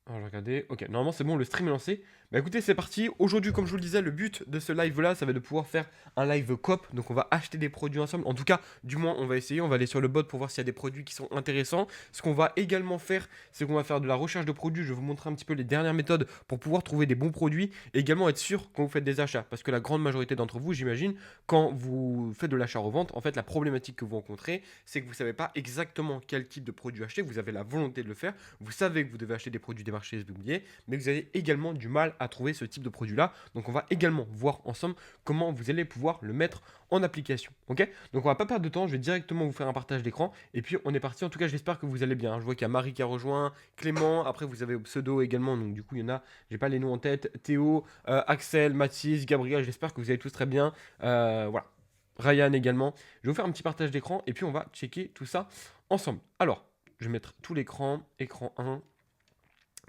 Alors, je vais regarder. Ok, normalement c'est bon, le stream est lancé. Bah écoutez, c'est parti. Aujourd'hui, comme je vous le disais, le but de ce live là, ça va être de pouvoir faire un live coop. Donc on va acheter des produits ensemble. En tout cas, du moins, on va essayer. On va aller sur le bot pour voir s'il y a des produits qui sont intéressants. Ce qu'on va également faire, c'est qu'on va faire de la recherche de produits. Je vais vous montrer un petit peu les dernières méthodes pour pouvoir trouver des bons produits. Et également être sûr quand vous faites des achats. Parce que la grande majorité d'entre vous, j'imagine, quand vous faites de l'achat-revente, en fait, la problématique que vous rencontrez, c'est que vous ne savez pas exactement quel type de produit acheter. Vous avez la volonté de le faire. Vous savez que vous devez acheter des produits des marchés immobiliers, mais vous avez également du mal à trouver ce type de produit-là. Donc on va également voir ensemble comment vous allez pouvoir le mettre en application. Ok. Donc on va pas perdre de temps, je vais directement vous faire un partage d'écran et puis on est parti. En tout cas, j'espère que vous allez bien. Je vois qu'il y a Marie qui a rejoint, Clément, après vous avez pseudo également, donc du coup il y en a, j'ai pas les noms en tête, Théo, Axel, Mathis, Gabriel, j'espère que vous allez tous très bien. Voilà. Ryan également. Je vais vous faire un petit partage d'écran et puis on va checker tout ça ensemble. Alors, je vais mettre tout l'écran, écran 1,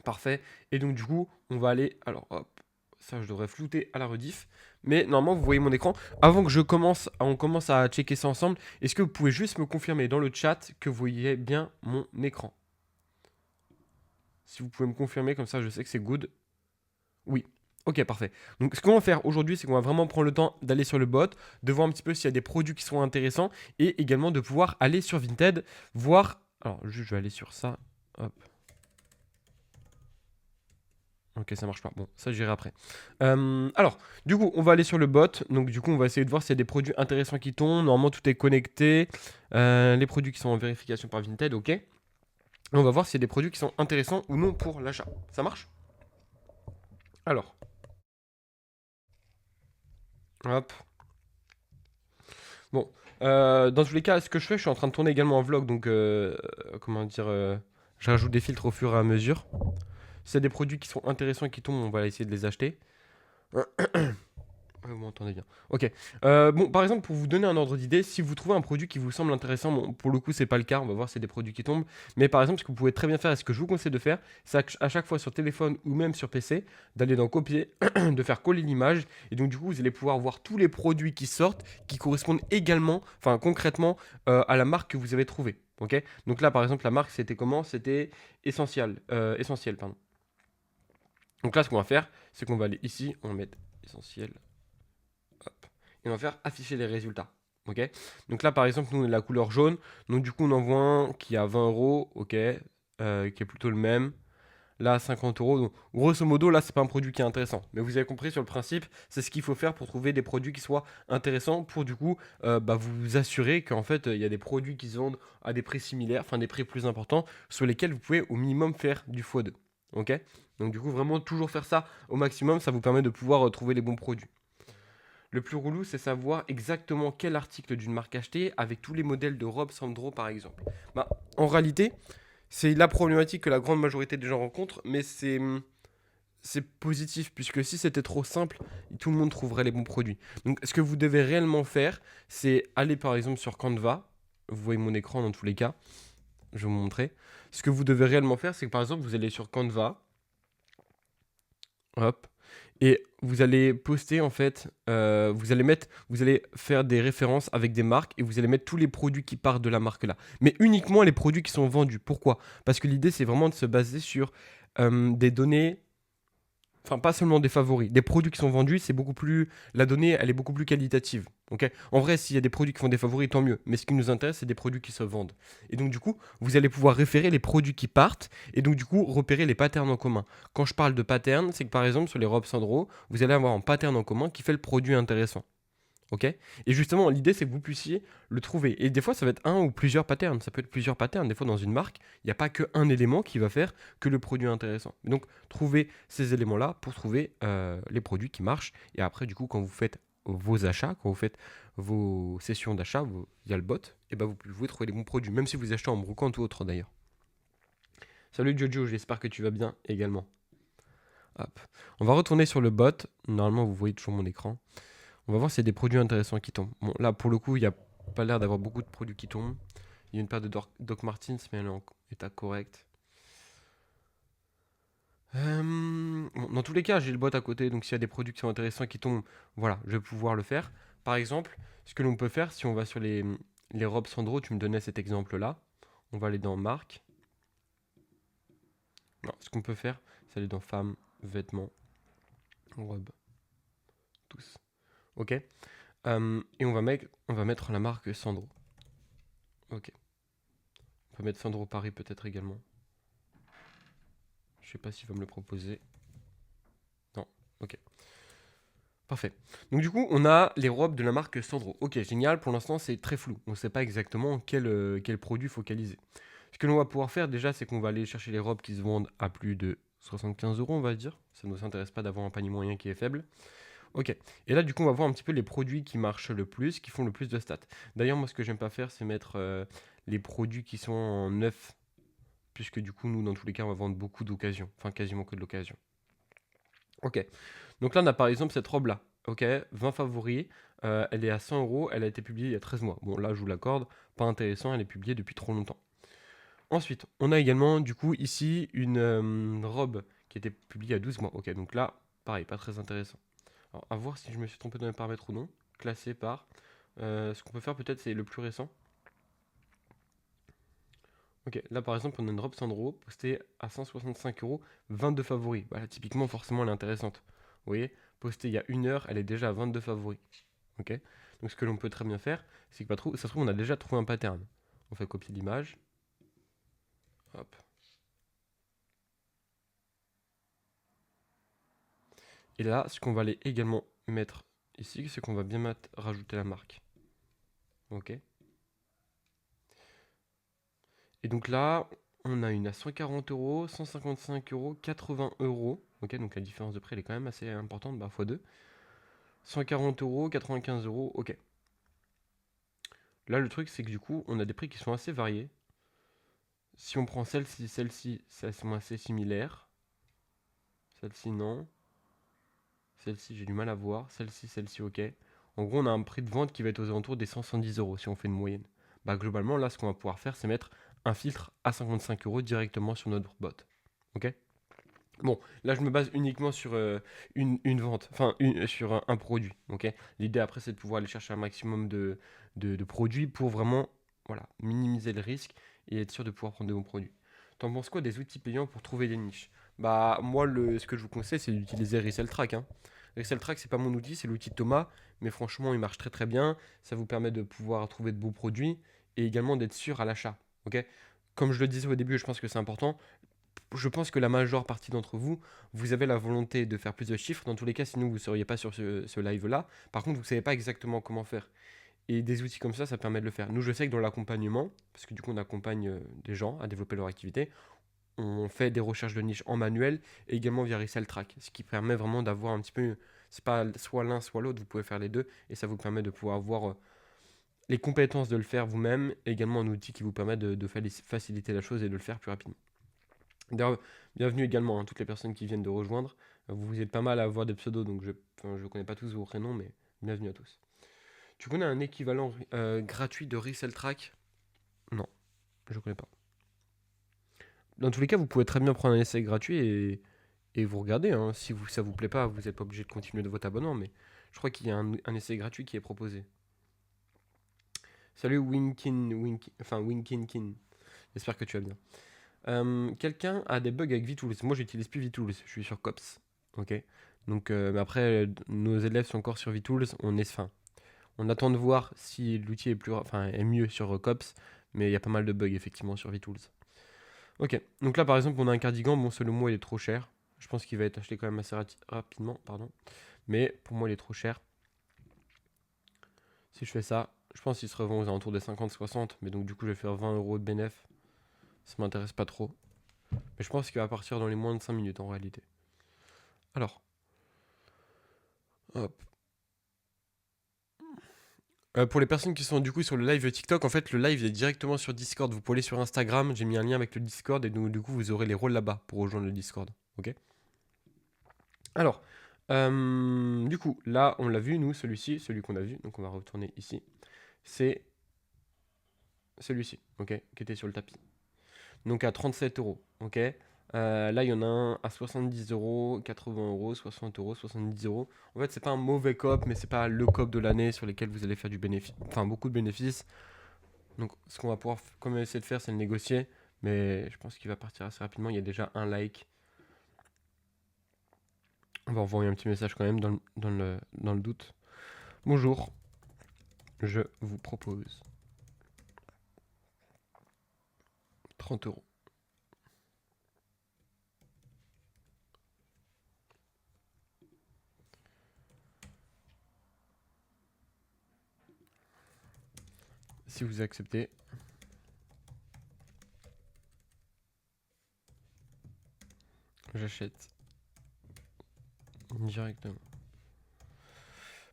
parfait. Et donc, du coup, on va aller. Alors, hop, ça, je devrais flouter à la rediff. Mais normalement, vous voyez mon écran. Avant que on commence à checker ça ensemble, est-ce que vous pouvez juste me confirmer dans le chat que vous voyez bien mon écran? Si vous pouvez me confirmer, comme ça, je sais que c'est good. Oui. Ok, parfait. Donc, ce qu'on va faire aujourd'hui, c'est qu'on va vraiment prendre le temps d'aller sur le bot, de voir un petit peu s'il y a des produits qui sont intéressants et également de pouvoir aller sur Vinted, voir. Alors, juste, je vais aller sur ça. Hop. Ok, ça marche pas. Bon, ça j'irai après. Alors, du coup, on va aller sur le bot. Donc, du coup, on va essayer de voir s'il y a des produits intéressants qui tombent. Normalement, tout est connecté. Les produits qui sont en vérification par Vinted, ok. Et on va voir s'il y a des produits qui sont intéressants ou non pour l'achat. Ça marche? Alors, hop. Bon, dans tous les cas, ce que je fais, je suis en train de tourner également un vlog. Donc, comment dire, je rajoute des filtres au fur et à mesure. S'il y a des produits qui sont intéressants et qui tombent, on va essayer de les acheter. Ouais, vous m'entendez bien. Ok. Bon, par exemple, pour vous donner un ordre d'idée, si vous trouvez un produit qui vous semble intéressant, bon, pour le coup, c'est pas le cas. On va voir si c'est des produits qui tombent. Mais par exemple, ce que vous pouvez très bien faire, et ce que je vous conseille de faire, c'est à chaque fois sur téléphone ou même sur PC, d'aller dans copier, de faire coller l'image. Et donc, du coup, vous allez pouvoir voir tous les produits qui sortent, qui correspondent également, enfin, concrètement, à la marque que vous avez trouvée. Ok. Donc là, par exemple, la marque, c'était comment? C'était Essentiel. Essentiel, pardon. Donc là, ce qu'on va faire, c'est qu'on va aller ici, on va mettre Essentiel. Hop. Et on va faire afficher les résultats. Ok. Donc là, par exemple, nous, on a la couleur jaune. Donc du coup, on en voit un qui a 20 euros. Ok. Qui est plutôt le même. Là, 50 euros. Donc, grosso modo, là, c'est pas un produit qui est intéressant. Mais vous avez compris sur le principe, c'est ce qu'il faut faire pour trouver des produits qui soient intéressants. Pour du coup, bah, vous assurer qu'en fait, il y a des produits qui se vendent à des prix similaires, enfin des prix plus importants, sur lesquels vous pouvez au minimum faire du x2. Ok. Donc du coup, vraiment toujours faire ça au maximum, ça vous permet de pouvoir trouver les bons produits. Le plus relou, c'est savoir exactement quel article d'une marque acheter avec tous les modèles de Rob Sandro par exemple. Bah, en réalité, c'est la problématique que la grande majorité des gens rencontrent, mais c'est positif puisque si c'était trop simple, tout le monde trouverait les bons produits. Donc ce que vous devez réellement faire, c'est aller par exemple sur Canva. Vous voyez mon écran dans tous les cas, je vais vous montrer. Ce que vous devez réellement faire, c'est que par exemple, vous allez sur Canva, hop, et vous allez poster en fait, vous allez faire des références avec des marques et vous allez mettre tous les produits qui partent de la marque là. Mais uniquement les produits qui sont vendus. Pourquoi? Parce que l'idée c'est vraiment de se baser sur des données. Enfin, pas seulement des favoris. Des produits qui sont vendus, c'est beaucoup plus. La donnée, elle est beaucoup plus qualitative. Ok. En vrai, s'il y a des produits qui font des favoris, tant mieux. Mais ce qui nous intéresse, c'est des produits qui se vendent. Et donc, du coup, vous allez pouvoir référer les produits qui partent et donc, du coup, repérer les patterns en commun. Quand je parle de pattern, c'est que par exemple, sur les robes Sandro, vous allez avoir un pattern en commun qui fait le produit intéressant. Ok. Et justement, l'idée, c'est que vous puissiez le trouver. Et des fois, ça va être un ou plusieurs patterns. Ça peut être plusieurs patterns. Des fois, dans une marque, il n'y a pas qu'un élément qui va faire que le produit est intéressant. Et donc, trouver ces éléments-là pour trouver les produits qui marchent. Et après, du coup, quand vous faites vos achats, quand vous faites vos sessions d'achat via le bot, et ben vous pouvez trouver les bons produits, même si vous achetez en brocante ou autre d'ailleurs. Salut Jojo, j'espère que tu vas bien également. Hop. On va retourner sur le bot. Normalement, vous voyez toujours mon écran. On va voir s'il y a des produits intéressants qui tombent. Bon, là, pour le coup, il n'y a pas l'air d'avoir beaucoup de produits qui tombent. Il y a une paire de Doc Martens, mais elle est en état correct. Bon, dans tous les cas, j'ai le bot à côté, donc s'il y a des produits qui sont intéressants qui tombent, voilà, je vais pouvoir le faire. Par exemple, ce que l'on peut faire, si on va sur les robes Sandro, tu me donnais cet exemple-là. On va aller dans marque. Alors, ce qu'on peut faire, c'est aller dans femmes, vêtements, robes, tous. Ok. Et on va mettre la marque Sandro. Ok. On peut mettre Sandro Paris peut-être également. Je sais pas s'il va me le proposer. Non. Ok. Parfait. Donc du coup, on a les robes de la marque Sandro. Ok, génial. Pour l'instant, c'est très flou. On ne sait pas exactement quel produit focaliser. Ce que l'on va pouvoir faire déjà, c'est qu'on va aller chercher les robes qui se vendent à plus de 75 euros, on va dire. Ça ne nous intéresse pas d'avoir un panier moyen qui est faible. Ok. Et là, du coup, on va voir un petit peu les produits qui marchent le plus, qui font le plus de stats. D'ailleurs, moi, ce que j'aime pas faire, c'est mettre les produits qui sont en neuf, puisque du coup, nous, dans tous les cas, on va vendre beaucoup d'occasions. Enfin, quasiment que de l'occasion. Ok. Donc là, on a par exemple cette robe-là. Ok, 20 favoris. Elle est à 100 euros. Elle a été publiée il y a 13 mois. Bon, là, je vous l'accorde. Pas intéressant. Elle est publiée depuis trop longtemps. Ensuite, on a également, du coup, ici, une robe qui a été publiée à 12 mois. Ok, donc là, pareil, pas très intéressant. Alors, à voir si je me suis trompé dans les paramètres ou non. Classé par. Ce qu'on peut faire peut-être, c'est le plus récent. Ok, là par exemple, on a une robe Sandro postée à 165 euros, 22 favoris. Voilà, typiquement, forcément, elle est intéressante. Vous voyez, postée il y a 1 heure, elle est déjà à 22 favoris. Ok, donc ce que l'on peut très bien faire, c'est que ça se trouve, on a déjà trouvé un pattern. On fait copier l'image. Hop. Et là, ce qu'on va aller également mettre ici, c'est qu'on va bien rajouter la marque. Ok. Et donc là, on a une à 140 euros, 155 euros, 80 euros. Ok, donc la différence de prix elle est quand même assez importante, bah x2. 140 euros, 95 euros, ok. Là, le truc, c'est que du coup, on a des prix qui sont assez variés. Si on prend celle-ci, c'est assez similaire. Celle-ci, non. Celle-ci, j'ai du mal à voir. Celle-ci, ok. En gros, on a un prix de vente qui va être aux alentours des 110 euros si on fait une moyenne. Bah, globalement, là, ce qu'on va pouvoir faire, c'est mettre un filtre à 55 euros directement sur notre bot. Ok. Bon, là, je me base uniquement sur une vente, enfin, sur un produit. Ok. L'idée après, c'est de pouvoir aller chercher un maximum de produits pour vraiment voilà, minimiser le risque et être sûr de pouvoir prendre de bons produits. T'en penses quoi des outils payants pour trouver des niches? Bah, moi, ce que je vous conseille, c'est d'utiliser Resell Track, hein. Resell Track, c'est pas mon outil, c'est l'outil de Thomas, mais franchement, il marche très très bien. Ça vous permet de pouvoir trouver de beaux produits et également d'être sûr à l'achat. Ok. Comme je le disais au début, je pense que c'est important. Je pense que la majeure partie d'entre vous, vous avez la volonté de faire plus de chiffres. Dans tous les cas, sinon vous ne seriez pas sur ce live-là. Par contre, vous ne savez pas exactement comment faire. Et des outils comme ça permet de le faire. Nous, je sais que dans l'accompagnement, parce que du coup, on accompagne des gens à développer leur activité, on fait des recherches de niche en manuel et également via Resell Track, ce qui permet vraiment d'avoir un petit peu, c'est pas soit l'un soit l'autre, vous pouvez faire les deux et ça vous permet de pouvoir avoir les compétences de le faire vous-même et également un outil qui vous permet de faciliter la chose et de le faire plus rapidement. D'ailleurs, bienvenue également à toutes les personnes qui viennent de rejoindre. Vous êtes pas mal à avoir des pseudos, donc je ne connais pas tous vos prénoms, mais bienvenue à tous. Tu connais un équivalent gratuit de Resell Track? Non, je ne connais pas. Dans tous les cas, vous pouvez très bien prendre un essai gratuit et vous regardez. Hein. Si ça vous plaît pas, vous n'êtes pas obligé de continuer de votre abonnement, mais je crois qu'il y a un essai gratuit qui est proposé. Salut Winkin. J'espère que tu vas bien. Quelqu'un a des bugs avec VTools. Moi, j'utilise plus VTools. Je suis sur Cops. Ok. Donc, mais après, nos élèves sont encore sur VTools. On attend de voir si l'outil est mieux sur Cops. Mais il y a pas mal de bugs effectivement sur VTools. Ok. Donc là, par exemple, on a un cardigan. Bon, selon moi, il est trop cher. Je pense qu'il va être acheté quand même assez rapidement. Pardon. Mais pour moi, il est trop cher. Si je fais ça, je pense qu'il se revend aux alentours des 50-60. Mais donc, du coup, je vais faire 20 euros de bénéf. Ça m'intéresse pas trop. Mais je pense qu'il va partir dans les moins de 5 minutes en réalité. Alors, hop. Pour les personnes qui sont du coup sur le live TikTok, en fait, le live est directement sur Discord. Vous pouvez aller sur Instagram, j'ai mis un lien avec le Discord et donc, du coup, vous aurez les rôles là-bas pour rejoindre le Discord. Ok. Alors, du coup, là, on l'a vu, nous, celui qu'on a vu, donc on va retourner ici. C'est celui-ci, ok, qui était sur le tapis. Donc à 37 euros, ok. Là, il y en a un à 70 euros, 80 euros, 60 euros, 70 euros. En fait, c'est pas un mauvais cop, mais c'est pas le cop de l'année sur lequel vous allez faire du bénéfice, enfin beaucoup de bénéfices. Donc, ce qu'on va pouvoir essayer de faire, c'est le négocier. Mais je pense qu'il va partir assez rapidement. Il y a déjà un like. On va envoyer un petit message quand même dans le doute. Bonjour, je vous propose 30 €. Si vous acceptez, j'achète directement.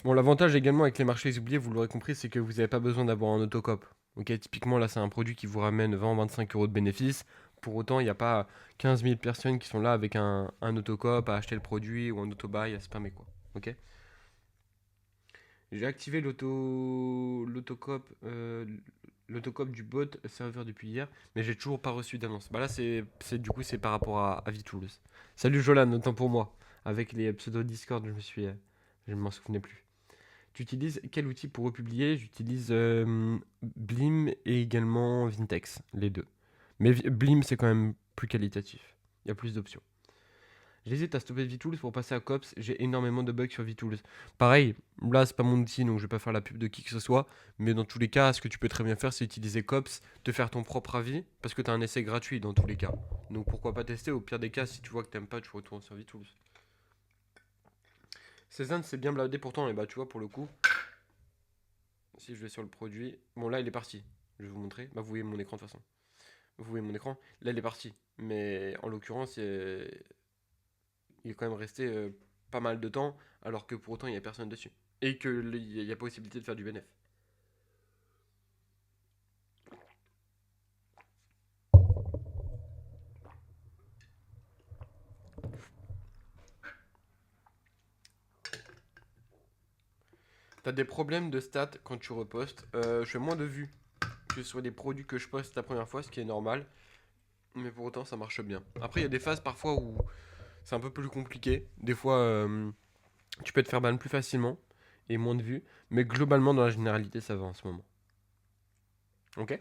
Bon, l'avantage également avec les marchés oubliés, vous l'aurez compris, c'est que vous n'avez pas besoin d'avoir un autocop. Ok, typiquement, là, c'est un produit qui vous ramène 20-25 € de bénéfices. Pour autant, il n'y a pas 15 000 personnes qui sont là avec un autocop à acheter le produit ou un autobuy à spammer, quoi. Ok. J'ai activé l'autocop du bot serveur depuis hier, mais j'ai toujours pas reçu d'annonce. Bah là, du coup, c'est par rapport à VTools. Salut Jolan, autant pour moi. Avec les pseudo Discord, je ne m'en souvenais plus. Tu utilises quel outil pour republier? J'utilise Blim et également Vintex, les deux. Mais Blim, c'est quand même plus qualitatif. Il y a plus d'options. J'hésite à stopper VTools pour passer à Cops. J'ai énormément de bugs sur VTools. Pareil, là, c'est pas mon outil, donc je vais pas faire la pub de qui que ce soit. Mais dans tous les cas, ce que tu peux très bien faire, c'est utiliser Cops, te faire ton propre avis, parce que tu as un essai gratuit dans tous les cas. Donc pourquoi pas tester? Au pire des cas, si tu vois que t'aimes pas, tu retournes sur VTools. Cézanne, c'est bien bladé pourtant, et bah tu vois, pour le coup, si je vais sur le produit. Bon, là, il est parti. Je vais vous montrer. Bah, vous voyez mon écran de toute façon. Vous voyez mon écran. Là, il est parti. Mais en l'occurrence, il est quand même resté pas mal de temps, alors que pour autant, il n'y a personne dessus. Et qu'il y a possibilité de faire du bénéf. T'as des problèmes de stats quand tu repostes. Je fais moins de vues que sur les produits que je poste la première fois, ce qui est normal. Mais pour autant, ça marche bien. Après, il y a des phases parfois où c'est un peu plus compliqué. Des fois, tu peux te faire ban plus facilement et moins de vues. Mais globalement, dans la généralité, ça va en ce moment. Ok.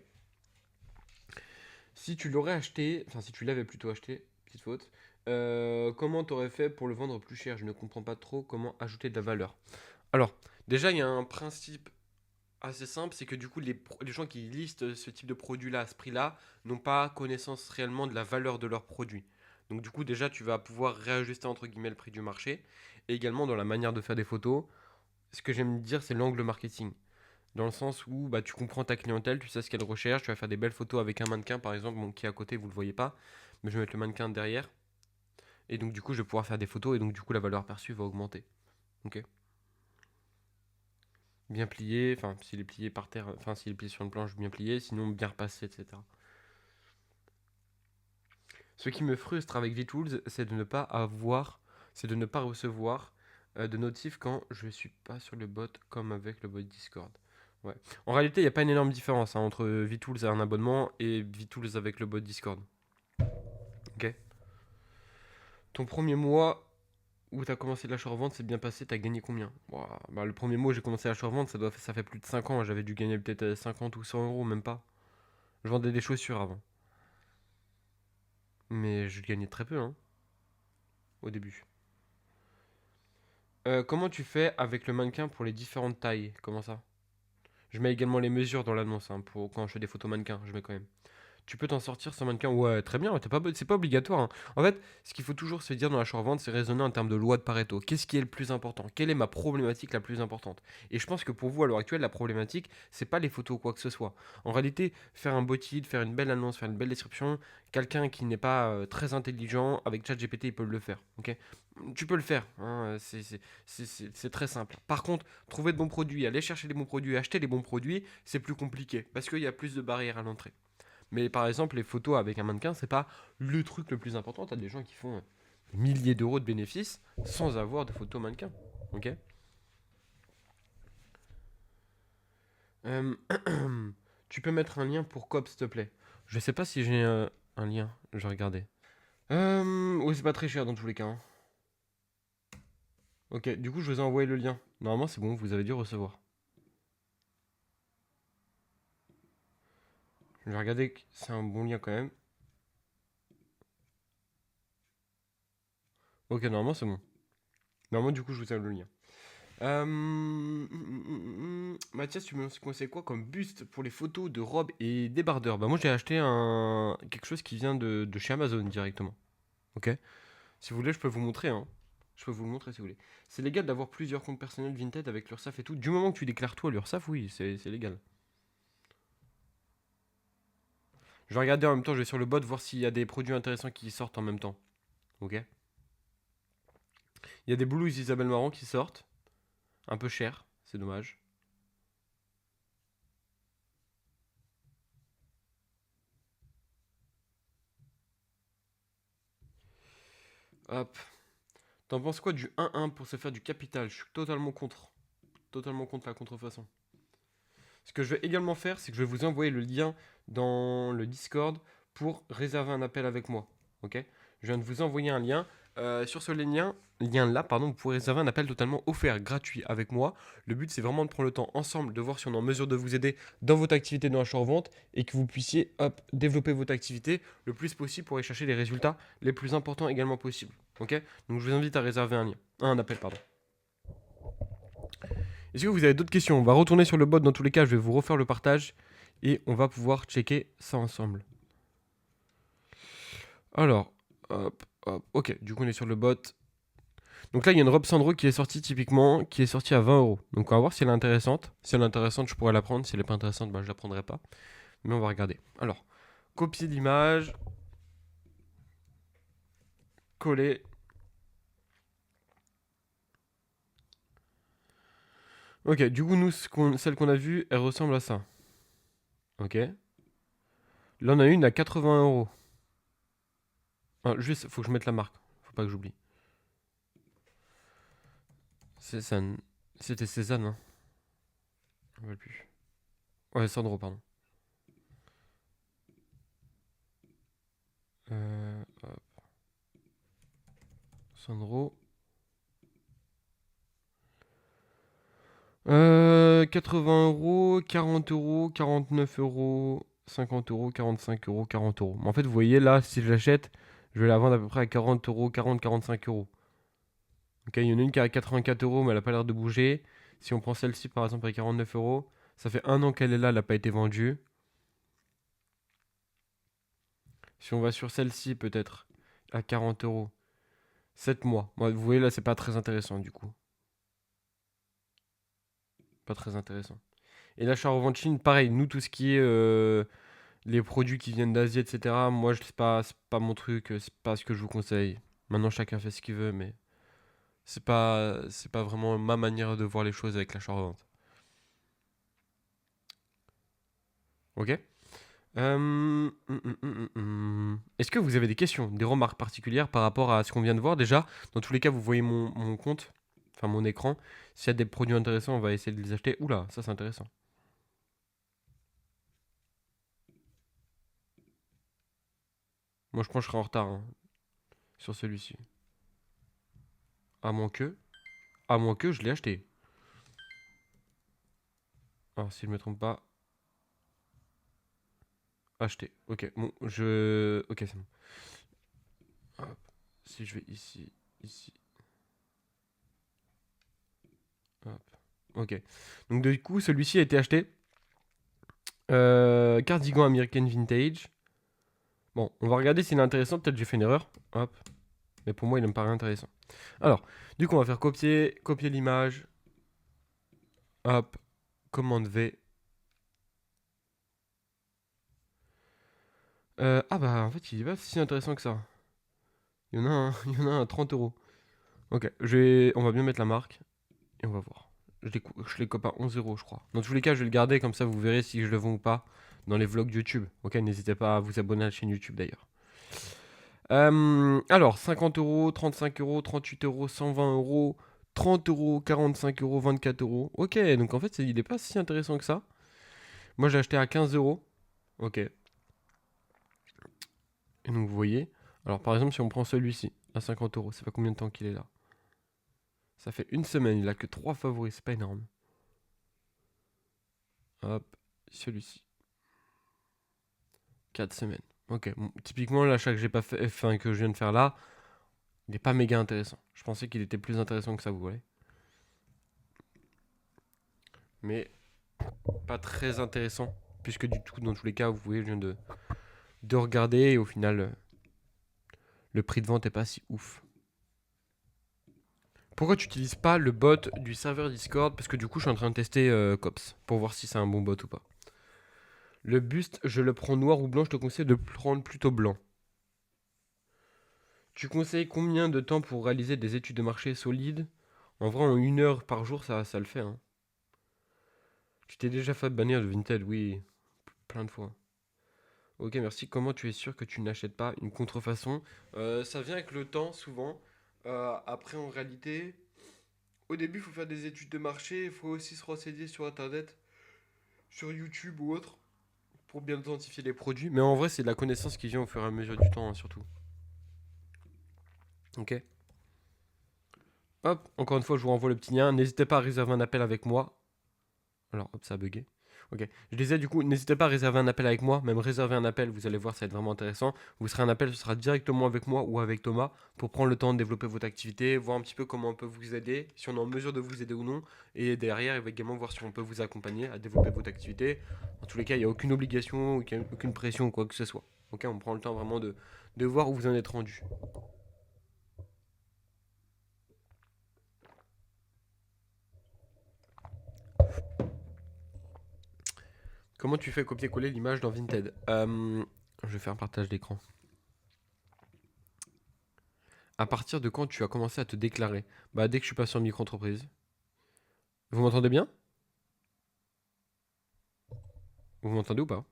Si tu l'aurais acheté, enfin si tu l'avais plutôt acheté, petite faute, comment t'aurais fait pour le vendre plus cher? Je ne comprends pas trop comment ajouter de la valeur. Alors, déjà, il y a un principe assez simple, c'est que du coup, les gens qui listent ce type de produit-là à ce prix-là n'ont pas connaissance réellement de la valeur de leur produit. Donc du coup, déjà, tu vas pouvoir réajuster entre guillemets le prix du marché. Et également dans la manière de faire des photos, ce que j'aime dire, c'est l'angle marketing. Dans le sens où bah, tu comprends ta clientèle, tu sais ce qu'elle recherche, tu vas faire des belles photos avec un mannequin par exemple, bon, qui est à côté, vous ne le voyez pas, mais je vais mettre le mannequin derrière. Et donc du coup, je vais pouvoir faire des photos et donc du coup, la valeur perçue va augmenter. Ok. Bien plié, enfin s'il est plié par terre, enfin s'il est plié sur une planche, bien plié, sinon bien repassé, etc. Ce qui me frustre avec VTools, c'est de ne pas recevoir de notifs quand je suis pas sur le bot comme avec le bot Discord. Ouais. En réalité, il n'y a pas une énorme différence hein, entre VTools et un abonnement et VTools avec le bot Discord. Ok. Ton premier mois où tu as commencé l'achat-revente, c'est bien passé, tu as gagné combien? Bah, le premier mois où j'ai commencé l'achat-revente, ça fait plus de 5 ans, j'avais dû gagner peut-être 50 ou 100 euros, même pas. Je vendais des chaussures avant. Mais je gagnais très peu, hein, au début. Comment tu fais avec le mannequin pour les différentes tailles? Comment ça? Je mets également les mesures dans l'annonce, hein, pour quand je fais des photos mannequins, je mets quand même. Tu peux t'en sortir sans mannequin? Ouais, très bien, c'est pas obligatoire, hein. En fait, ce qu'il faut toujours se dire dans l'achat-revente, c'est raisonner en termes de loi de Pareto. Qu'est-ce qui est le plus important? Quelle est ma problématique la plus importante? Et je pense que pour vous, à l'heure actuelle, la problématique, c'est pas les photos ou quoi que ce soit. En réalité, faire un body, faire une belle annonce, faire une belle description, quelqu'un qui n'est pas très intelligent, avec ChatGPT, il peut le faire. Ok. Tu peux le faire, hein, c'est très simple. Par contre, trouver de bons produits, aller chercher les bons produits, acheter les bons produits, c'est plus compliqué parce qu'il y a plus de barrières à l'entrée. Mais par exemple, les photos avec un mannequin, c'est pas le truc le plus important. T'as des gens qui font des milliers d'euros de bénéfices sans avoir de photos mannequins. Ok. Euh, Tu peux mettre un lien pour COP, s'il te plaît. Je sais pas si j'ai un lien. Je vais regarder. Oui, c'est pas très cher dans tous les cas, hein. Ok, du coup, je vous ai envoyé le lien. Normalement, c'est bon, vous avez dû recevoir. Je vais regarder que c'est un bon lien quand même. Ok, normalement c'est bon. Normalement, du coup, je vous donne le lien. Mathias, tu me conseilles quoi comme buste pour les photos de robes et débardeurs? Bah moi j'ai acheté quelque chose qui vient de chez Amazon directement. Ok? Si vous voulez, je peux vous montrer, hein. Je peux vous le montrer si vous voulez. C'est légal d'avoir plusieurs comptes personnels Vinted avec l'URSSAF et tout. Du moment que tu déclares tout à l'URSSAF, oui, c'est légal. Je vais regarder en même temps, je vais sur le bot voir s'il y a des produits intéressants qui sortent en même temps. Ok? Il y a des blouses Isabelle Marant qui sortent. Un peu cher, c'est dommage. Hop. T'en penses quoi du 1-1 pour se faire du capital? Je suis totalement contre. Totalement contre la contrefaçon. Ce que je vais également faire, c'est que je vais vous envoyer le lien dans le Discord pour réserver un appel avec moi. Ok? Je viens de vous envoyer un lien. Sur ce lien-là, pardon, vous pourrez réserver un appel totalement offert, gratuit avec moi. Le but, c'est vraiment de prendre le temps ensemble de voir si on est en mesure de vous aider dans votre activité de achat-revente et que vous puissiez développer votre activité le plus possible pour aller chercher les résultats les plus importants également possibles. Ok? Donc je vous invite à réserver un appel, pardon. Est-ce que vous avez d'autres questions? On va retourner sur le bot. Dans tous les cas, je vais vous refaire le partage et on va pouvoir checker ça ensemble. Alors, hop, hop. Ok, du coup, on est sur le bot. Donc là, il y a une robe Sandro qui est sortie typiquement, qui est sortie à 20 euros. Donc on va voir si elle est intéressante. Si elle est intéressante, je pourrais la prendre. Si elle n'est pas intéressante, bah, je la prendrai pas. Mais on va regarder. Alors, copier l'image, coller. Ok, du coup, nous, celle qu'on a vue, elle ressemble à ça. Ok. Là, on a une à 80 euros. Ah, juste, faut que je mette la marque. Faut pas que j'oublie. Cézanne. C'était Cézanne, hein. Je ne plus. Ouais, Sandro, pardon. Hop, Sandro. 80 euros, 40 euros, 49 euros, 50 euros, 45 euros, 40 euros. Mais en fait, vous voyez là, si je l'achète, je vais la vendre à peu près à 40 euros, 40-45 euros. Ok, il y en a une qui est à 84 euros, mais elle n'a pas l'air de bouger. Si on prend celle-ci par exemple à 49 euros, ça fait un an qu'elle est là, elle n'a pas été vendue. Si on va sur celle-ci, peut-être à 40 euros, 7 mois. Moi, vous voyez là, c'est pas très intéressant du coup. Pas très intéressant. Et l'achat-revente Chine, pareil, nous, tout ce qui est les produits qui viennent d'Asie, etc., moi, c'est pas mon truc, c'est pas ce que je vous conseille. Maintenant, chacun fait ce qu'il veut, mais c'est pas vraiment ma manière de voir les choses avec l'achat-revente. Ok? Est-ce que vous avez des questions, des remarques particulières par rapport à ce qu'on vient de voir déjà? Dans tous les cas, vous voyez mon compte, enfin mon écran. S'il y a des produits intéressants, on va essayer de les acheter. Oula, ça c'est intéressant. Moi, je pense que je serai en retard hein, sur celui-ci. À moins que, à moins que je l'ai acheté. Alors, si je me trompe pas, acheté. Ok, bon, ok, c'est bon. Hop. Si je vais ici, ici, hop. Ok. Donc, du coup, celui-ci a été acheté. Cardigan American Vintage. Bon, on va regarder s'il est intéressant. Peut-être j'ai fait une erreur. Hop. Mais pour moi, il me paraît intéressant. Alors, du coup, on va faire copier l'image. Hop. Commande V. Ah bah, en fait, il est pas si intéressant que ça. Il y en a un, il y en a un à 30 euros. Ok, on va bien mettre la marque. Et on va voir. Je les cope à 11 euros, je crois. Dans tous les cas, je vais le garder, comme ça vous verrez si je le vends ou pas dans les vlogs YouTube. Ok, n'hésitez pas à vous abonner à la chaîne YouTube d'ailleurs. Alors, 50 euros, 35 euros, 38 euros, 120 euros, 30 euros, 45 euros, 24 euros. Ok, donc en fait, il n'est pas si intéressant que ça. Moi, j'ai acheté à 15 euros. Ok. Et donc, vous voyez. Alors, par exemple, si on prend celui-ci à 50 euros, ça fait combien de temps qu'il est là? Ça fait une semaine, il a que 3 favoris, c'est pas énorme. Hop, celui-ci. 4 semaines. Ok, bon, typiquement l'achat que j'ai pas fait, enfin que je viens de faire là, Il n'est pas méga intéressant. Je pensais qu'il était plus intéressant que ça, vous voyez. Mais pas très intéressant. Puisque du tout, dans tous les cas, vous voyez, je viens de regarder et au final, le prix de vente est pas si ouf. Pourquoi tu n'utilises pas le bot du serveur Discord? Parce que du coup, je suis en train de tester Cops pour voir si c'est un bon bot ou pas. Le buste, je le prends noir ou blanc, je te conseille de le prendre plutôt blanc. Tu conseilles combien de temps pour réaliser des études de marché solides? En vrai, en 1 heure par jour, ça le fait. Hein. Tu t'es déjà fait bannir de Vinted, oui, plein de fois. Ok, merci. Comment tu es sûr que tu n'achètes pas une contrefaçon? Ça vient avec le temps, souvent. Après, en réalité, au début, il faut faire des études de marché. Il faut aussi se renseigner sur Internet, sur YouTube ou autre, pour bien identifier les produits. Mais en vrai, c'est de la connaissance qui vient au fur et à mesure du temps, hein, surtout. Ok. Hop, encore une fois, je vous renvoie le petit lien. N'hésitez pas à réserver un appel avec moi. Alors, hop, ça a bugué. Ok. Je disais du coup, n'hésitez pas à réserver un appel avec moi. Même réserver un appel, vous allez voir, ça va être vraiment intéressant. Vous serez un appel, ce sera directement avec moi ou avec Thomas pour prendre le temps de développer votre activité, voir un petit peu comment on peut vous aider, si on est en mesure de vous aider ou non. Et derrière, il va également voir si on peut vous accompagner à développer votre activité. En tous les cas, il n'y a aucune obligation, aucune pression ou quoi que ce soit. Ok, on prend le temps vraiment de voir où vous en êtes rendu. Comment tu fais copier-coller l'image dans Vinted? Je vais faire un partage d'écran. À partir de quand tu as commencé à te déclarer? Bah dès que je suis passé en micro-entreprise. Vous m'entendez bien? Vous m'entendez ou pas?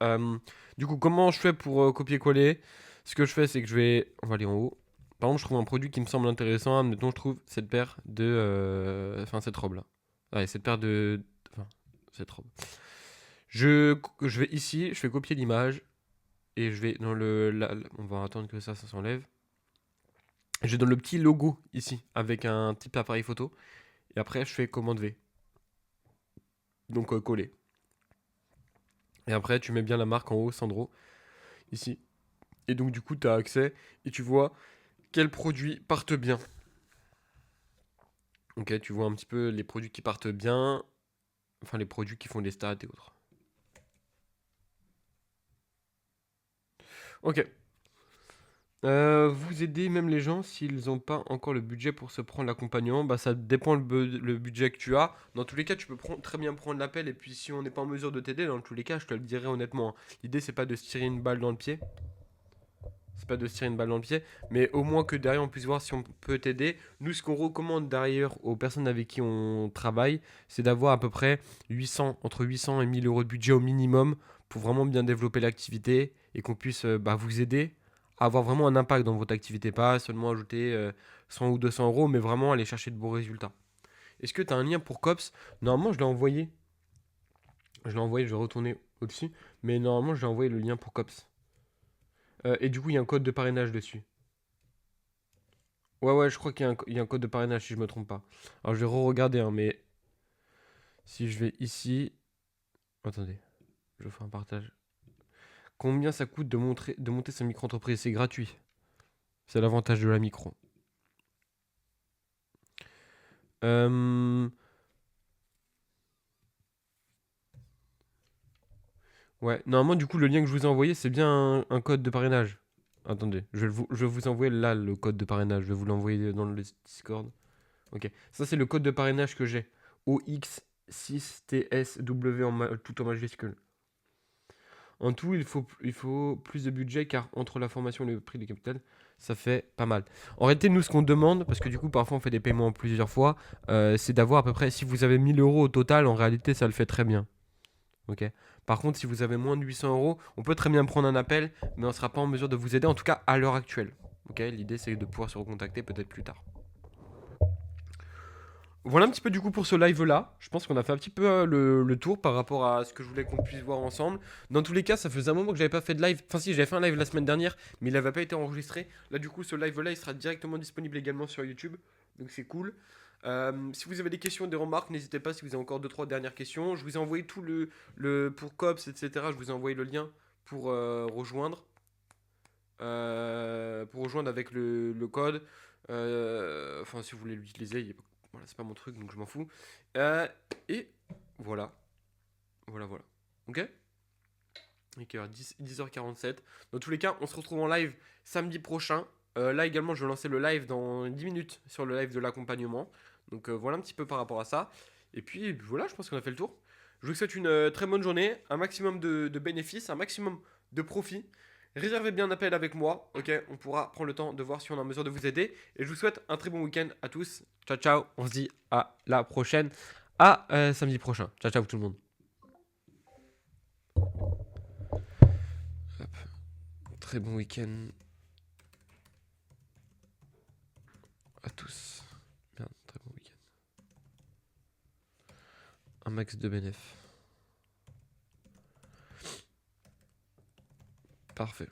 Euh, du coup, comment je fais pour copier-coller? Ce que je fais, c'est que je vais... On va aller en haut. Par exemple, je trouve un produit qui me semble intéressant. Admettons, je trouve cette paire de... Enfin, cette robe-là. Ouais, cette paire de... Enfin, cette robe. Je vais ici, je fais copier l'image. Et je vais dans on va attendre que ça s'enlève. Je donne le petit logo ici, avec un type appareil photo. Et après, je fais commande V. Donc, coller. Et après, tu mets bien la marque en haut, Sandro, ici. Et donc, du coup, tu as accès et tu vois quels produits partent bien. Ok, tu vois un petit peu les produits qui partent bien, enfin les produits qui font des stats et autres. Ok. Vous aidez même les gens s'ils n'ont pas encore le budget pour se prendre l'accompagnement. Bah, ça dépend le budget que tu as. Dans tous les cas, tu peux très bien prendre l'appel. Et puis, si on n'est pas en mesure de t'aider, dans tous les cas, je te le dirai honnêtement. Hein. L'idée, c'est pas de se tirer une balle dans le pied. C'est pas de se tirer une balle dans le pied, mais au moins que derrière on puisse voir si on peut t'aider. Nous, ce qu'on recommande derrière aux personnes avec qui on travaille, c'est d'avoir à peu près 800, entre 800 et 1000 euros de budget au minimum pour vraiment bien développer l'activité et qu'on puisse vous aider à avoir vraiment un impact dans votre activité. Pas seulement ajouter 100 ou 200 euros, mais vraiment aller chercher de beaux résultats. Est-ce que tu as un lien pour COPS? Normalement, je l'ai envoyé. Je l'ai envoyé, je vais retourner au-dessus. Mais normalement, je l'ai envoyé le lien pour COPS. Et du coup, il y a un code de parrainage dessus. Ouais, ouais, je crois qu'il y a un code de parrainage si je me trompe pas. Alors je vais re-regarder, hein, mais si je vais ici. Attendez, je fais un partage. Combien ça coûte de monter sa micro-entreprise? C'est gratuit. C'est l'avantage de la micro. Euh, Ouais, normalement, du coup, le lien que je vous ai envoyé, c'est bien un code de parrainage. Attendez, je vais vous envoyer là le code de parrainage. Je vais vous l'envoyer dans le Discord. Ok, ça c'est le code de parrainage que j'ai. OX6TSW tout en majuscule. En tout, il faut plus de budget car entre la formation et le prix du capital, ça fait pas mal. En réalité, nous, ce qu'on demande, parce que du coup, parfois on fait des paiements en plusieurs fois, c'est d'avoir à peu près, si vous avez 1000 euros au total, en réalité, ça le fait très bien. Ok. Par contre, si vous avez moins de 800 euros, on peut très bien prendre un appel, mais on ne sera pas en mesure de vous aider, en tout cas à l'heure actuelle. Ok. L'idée, c'est de pouvoir se recontacter peut-être plus tard. Voilà un petit peu du coup pour ce live là. Je pense qu'on a fait un petit peu le tour par rapport à ce que je voulais qu'on puisse voir ensemble. Dans tous les cas, ça faisait un moment que j'avais pas fait de live. Enfin si, j'avais fait un live la semaine dernière, mais il n'avait pas été enregistré. Là du coup, ce live là, il sera directement disponible également sur YouTube. Donc c'est cool. Si vous avez des questions, des remarques, n'hésitez pas si vous avez encore 2-3 dernières questions. Je vous ai envoyé tout pour COPS, etc. Je vous ai envoyé le lien pour rejoindre. vous rejoindre avec le code. Enfin, si vous voulez l'utiliser, voilà, c'est pas mon truc, donc je m'en fous. Et voilà. Voilà, voilà. Ok? Ok, 10h47. Dans tous les cas, on se retrouve en live samedi prochain. Là également, je vais lancer le live dans 10 minutes sur le live de l'accompagnement. Donc voilà un petit peu par rapport à ça. Et puis voilà, je pense qu'on a fait le tour. Je vous souhaite une très bonne journée, un maximum de bénéfices, un maximum de profit. Réservez bien un appel avec moi, ok? On pourra prendre le temps de voir si on est en mesure de vous aider. Et je vous souhaite un très bon week-end à tous. Ciao, ciao. On se dit à la prochaine, à samedi prochain. Ciao, ciao tout le monde. Hop. Très bon week-end à tous. Bien, très bon week-end. Un max de bénéf. Parfait.